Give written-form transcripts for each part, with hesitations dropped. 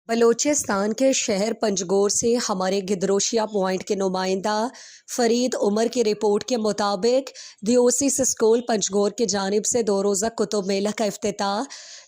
बलूचिस्तान के शहर पंजगोर से हमारे गिदरोशिया पॉइंट के नुमाइंदा फरीद उमर की रिपोर्ट के मुताबिक दियोसिस स्कूल पंजगोर की जानिब से 2 रोज़ा कुतुब मेला का इफ्तिताह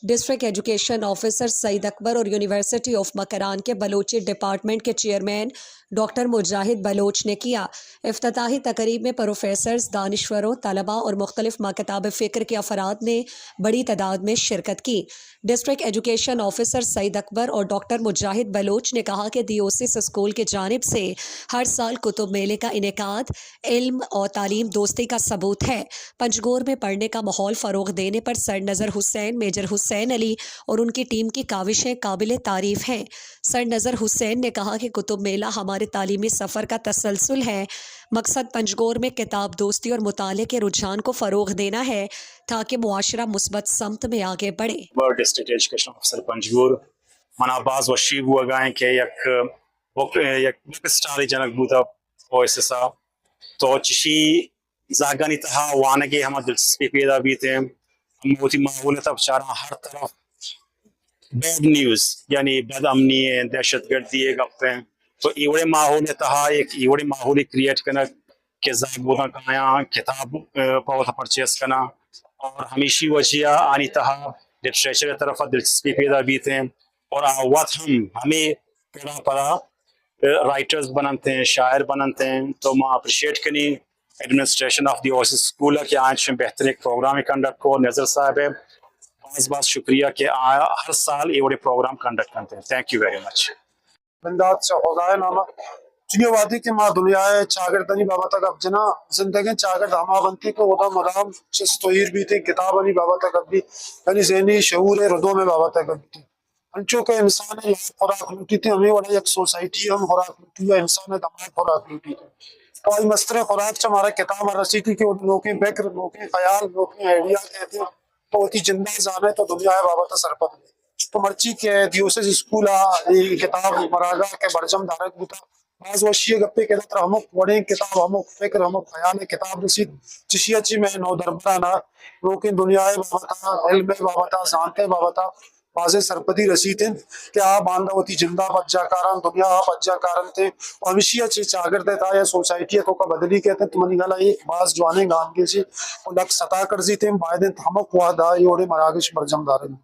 district education officer Saeed Akbar और यूनिवर्सिटी ऑफ मकरान के बलूची डिपार्टमेंट के चेयरमैन डॉक्टर मुजाहिद बलोच ने किया। इफ्तिताही तकरीब में प्रोफेसर्स, दानिश्वरों, तलबा और मुख्तलिफ माकताब फ़िक्र के अफराद ने बड़ी तादाद में शिरकत की। District education officer Saeed Akbar और डॉक्टर मुजाहिद बलोच ने कहा कि दियोसिस स्कूल की जानिब से हर साल कुतुब मेले का इनेकाद इल्म और तालीम दोस्ती का सबूत है। पंजगोर में पढ़ने का माहौल फ़रोग़ देने पर सरनज़र हुसैन, मेजर हुसैन अली और उनकी टीम की काविशें काबिल तारीफ़ हैं। सरनज़र हुसैन ने कहा कि कुतुब मेला हमारे तालीमी सफ़र का तसलसल है। मकसद पंजगोर में किताब दोस्ती और मुताले के रुझान को फ़रोग़ देना है ताकि मुआशरा मुस्बत समत में आगे बढ़े। डिस्ट्रिक्ट एजुकेशन ऑफिसर पंजगोर मना बाज वशी बुआ गाएं के एक स्टारी जनक बुता ओएससा तो चिशी जागनी तहा वाने के हम दिलचस्पी पैदा भी थे मोती माहौल तब चारा हर तरफ बैड न्यूज़ यानी बदअमनी दहशतगर्दी गप्पें तो इवड़े माहौल तहा एक इवड़े माहौल क्रिएट करना के जागबोदा काया किताब पौधा परचेस करना और हमेशी वजिया आनी तहा लिटरेचर की तरफ दिलचस्पी पैदा भी थे और आवत हमें पढ़ा पढ़ा राइटर्स बनते हैं, शायर बनते हैं तो मैं अप्रिशिएट करी administration of the oasis school के आज बेहतर एक प्रोग्राम कंडक्ट को नज़र साहब है बहुत शुक्रिया कि हर साल ये बड़े प्रोग्राम कंडक्ट करते हैं। Thank you very much. बंदात से खुदाए नामा चुनिया वादी के माँ दुनिया है चागरदनी बाबा तक अब जना जिंदगी चागर धामा बनती को उदा मदाम चस्तोहीर भी थे किताब अनी बाबा तक अब भी यानी ज़हनी शऊर है रदों में बाबा तक अब थी अंचो के इंसान है खुराक लूटी थी हमें बड़ा एक सोसाइटी हम खुराक लूटी हुआ इंसान है तमाम खुराक लूटी थी तो आई मस्तर खुराक से हमारा किताब रसी थी कि लोग बेकर लोग ख्याल लोग आइडिया कहते हैं तो होती जिंदा जाने तो दुनिया है बाबा तो सरपत तो मर्ची के दियोसिस स्कूल किताब मरागा के बरजम धारक बुता बाज वशी गप्पे के तरह हम पढ़े किताब हम फिक्र हम ख्याल किताब रसी चिशिया ची में नौ दरबरा ना लोग दुनिया है बाबा था इल्म बाबा था जानते बाबा था बाजे सरपदी रसीद थे कि आ बांधा होती जिंदा बच्चा कारण दुनिया बच्चा कारण थे हमेशा ची चागर देता या सोसाइटी को का बदली कहते तुमनी गला ये बाज जवाने गान के ची और लग सता कर जी थे बायदे थमक हुआ दा योड़े मरागिश बरजम दारे